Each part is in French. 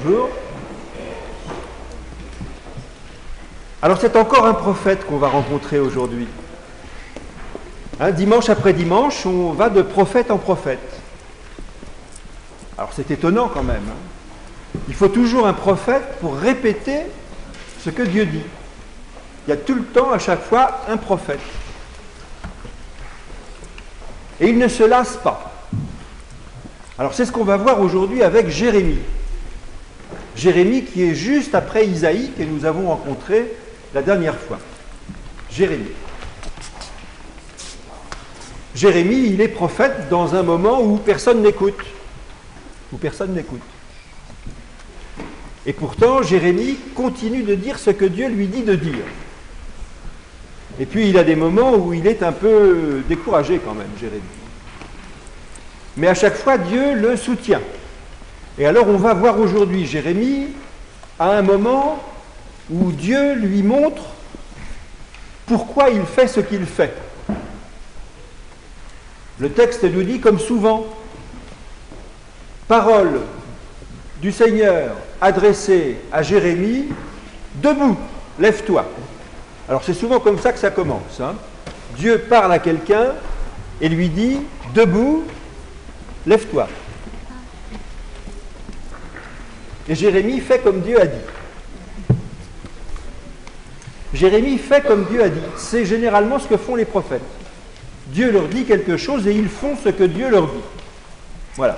Bonjour. Alors c'est encore un prophète qu'on va rencontrer aujourd'hui. Hein, dimanche après dimanche, on va de prophète en prophète. Alors c'est étonnant quand même. Hein. Il faut toujours un prophète pour répéter ce que Dieu dit. Il y a tout le temps, à chaque fois, un prophète. Et il ne se lasse pas. Alors c'est ce qu'on va voir aujourd'hui avec Jérémie. Jérémie qui est juste après Isaïe que nous avons rencontré la dernière fois. Jérémie. Jérémie, il est prophète dans un moment où personne n'écoute. Où personne n'écoute. Et pourtant, Jérémie continue de dire ce que Dieu lui dit de dire. Et puis, il a des moments où il est un peu découragé quand même, Jérémie. Mais à chaque fois, Dieu le soutient. Et alors, on va voir aujourd'hui Jérémie à un moment où Dieu lui montre pourquoi il fait ce qu'il fait. Le texte nous dit, comme souvent, parole du Seigneur adressée à Jérémie, debout, lève-toi. Alors c'est souvent comme ça que ça commence. Hein. Dieu parle à quelqu'un et lui dit, debout, lève-toi. Et Jérémie fait comme Dieu a dit. Jérémie fait comme Dieu a dit. C'est généralement ce que font les prophètes. Dieu leur dit quelque chose et ils font ce que Dieu leur dit. Voilà.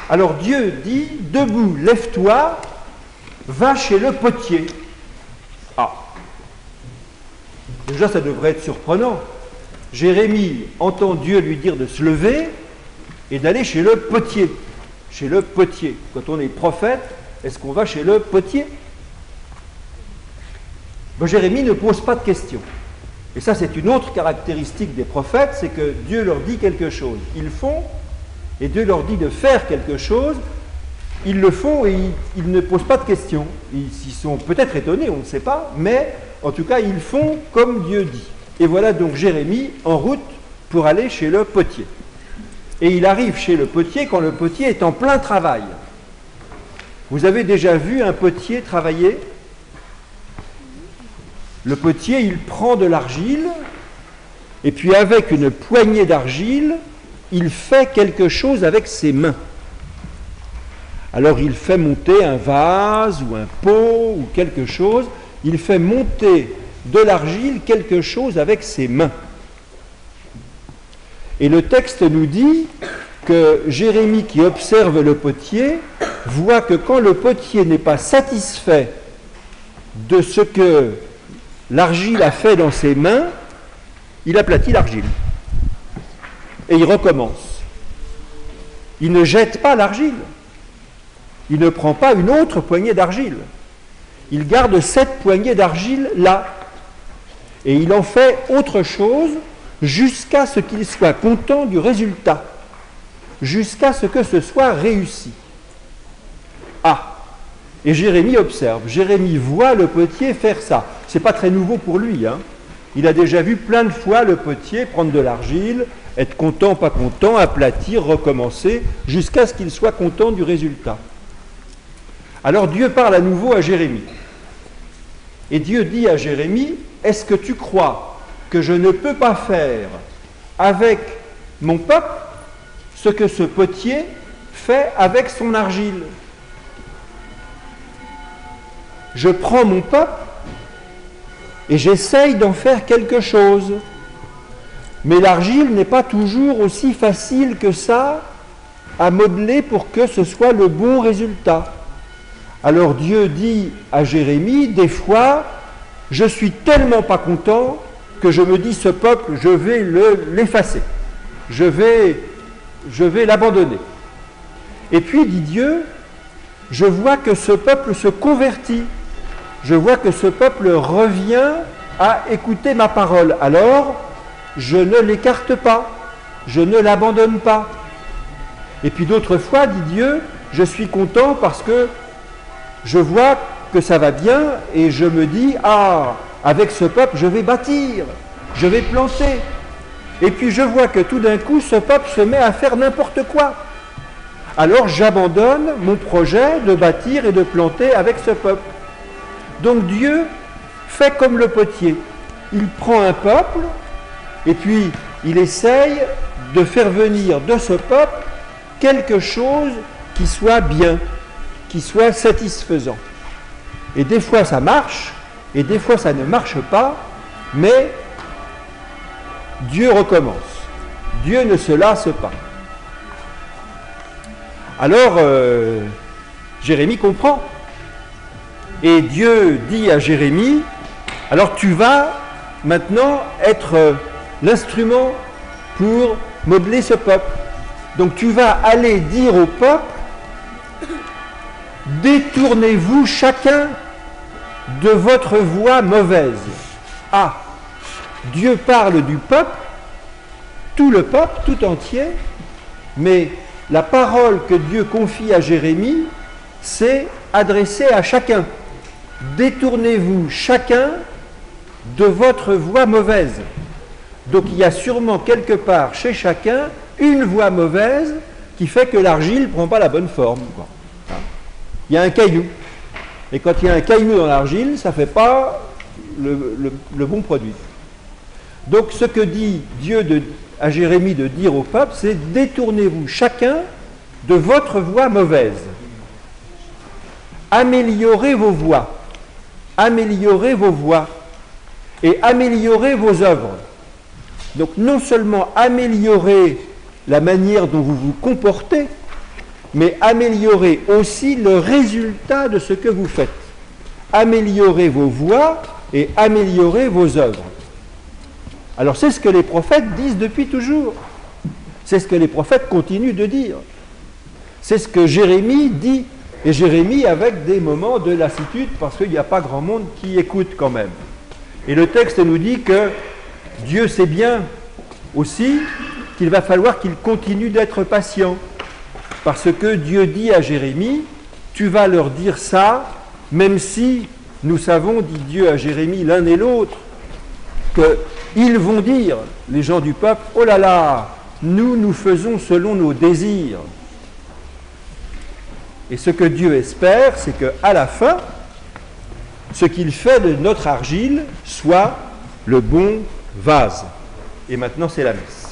Alors Dieu dit, debout, lève-toi, va chez le potier. Ah. Déjà, ça devrait être surprenant. Jérémie entend Dieu lui dire de se lever et d'aller chez le potier. Chez le potier. Quand on est prophète, est-ce qu'on va chez le potier? Ben, Jérémie ne pose pas de questions. Et ça, c'est une autre caractéristique des prophètes, c'est que Dieu leur dit quelque chose. Ils font, et Dieu leur dit de faire quelque chose, ils le font et ils ne posent pas de questions. Ils sont peut-être étonnés, on ne sait pas, mais en tout cas, ils font comme Dieu dit. Et voilà donc Jérémie en route pour aller chez le potier. Et il arrive chez le potier quand le potier est en plein travail. Vous avez déjà vu un potier travailler ? Le potier, il prend de l'argile, et puis avec une poignée d'argile, il fait quelque chose avec ses mains. Alors il fait monter un vase ou un pot ou quelque chose, il fait monter de l'argile quelque chose avec ses mains. Et le texte nous dit que Jérémie qui observe le potier voit que quand le potier n'est pas satisfait de ce que l'argile a fait dans ses mains, il aplatit l'argile. Et il recommence. Il ne jette pas l'argile. Il ne prend pas une autre poignée d'argile. Il garde cette poignée d'argile là. Et il en fait autre chose jusqu'à ce qu'il soit content du résultat. Jusqu'à ce que ce soit réussi. Ah! Et Jérémie observe. Jérémie voit le potier faire ça. C'est pas très nouveau pour lui. Hein. Il a déjà vu plein de fois le potier prendre de l'argile, être content, pas content, aplatir, recommencer, jusqu'à ce qu'il soit content du résultat. Alors Dieu parle à nouveau à Jérémie. Et Dieu dit à Jérémie, est-ce que tu crois que je ne peux pas faire avec mon peuple ce que ce potier fait avec son argile? Je prends mon peuple et j'essaye d'en faire quelque chose. Mais l'argile n'est pas toujours aussi facile que ça à modeler pour que ce soit le bon résultat. Alors Dieu dit à Jérémie, des fois, je suis tellement pas content que je me dis, ce peuple, je vais l'effacer. Je vais l'abandonner. Et puis, dit Dieu, je vois que ce peuple se convertit. Je vois que ce peuple revient à écouter ma parole. Alors, je ne l'écarte pas, je ne l'abandonne pas. Et puis d'autres fois, dit Dieu, je suis content parce que je vois que ça va bien et je me dis, ah, avec ce peuple, je vais bâtir, je vais planter. Et puis je vois que tout d'un coup, ce peuple se met à faire n'importe quoi. alors j'abandonne mon projet de bâtir et de planter avec ce peuple. Donc Dieu fait comme le potier. Il prend un peuple et puis il essaye de faire venir de ce peuple quelque chose qui soit bien, qui soit satisfaisant. Et des fois ça marche, et des fois ça ne marche pas, mais Dieu recommence. Dieu ne se lasse pas. Alors, Jérémie comprend. Et Dieu dit à Jérémie, alors tu vas maintenant être l'instrument pour modeler ce peuple. Donc tu vas aller dire au peuple, détournez-vous chacun de votre voie mauvaise. Ah, Dieu parle du peuple, tout le peuple, tout entier, mais la parole que Dieu confie à Jérémie, c'est adressée à chacun. Détournez-vous chacun de votre voie mauvaise. Donc il y a sûrement quelque part chez chacun une voie mauvaise qui fait que l'argile ne prend pas la bonne forme, quoi. Il y a un caillou. Et quand il y a un caillou dans l'argile, ça ne fait pas le bon produit. Donc ce que dit Dieu à Jérémie de dire au peuple, c'est détournez-vous chacun de votre voie mauvaise. Améliorez vos voies. Améliorez vos voies. Et améliorez vos œuvres. Donc non seulement améliorer la manière dont vous vous comportez, mais améliorer aussi le résultat de ce que vous faites. Améliorez vos voies et améliorez vos œuvres. Alors c'est ce que les prophètes disent depuis toujours. C'est ce que les prophètes continuent de dire. C'est ce que Jérémie dit. Et Jérémie avec des moments de lassitude parce qu'il n'y a pas grand monde qui écoute quand même. Et le texte nous dit que Dieu sait bien aussi qu'il va falloir qu'il continue d'être patient. Parce que Dieu dit à Jérémie, tu vas leur dire ça, même si nous savons, dit Dieu à Jérémie, l'un et l'autre, qu'ils vont dire, les gens du peuple, oh là là, nous faisons selon nos désirs. Et ce que Dieu espère, c'est qu'à la fin, ce qu'il fait de notre argile soit le bon vase. Et maintenant, c'est la messe.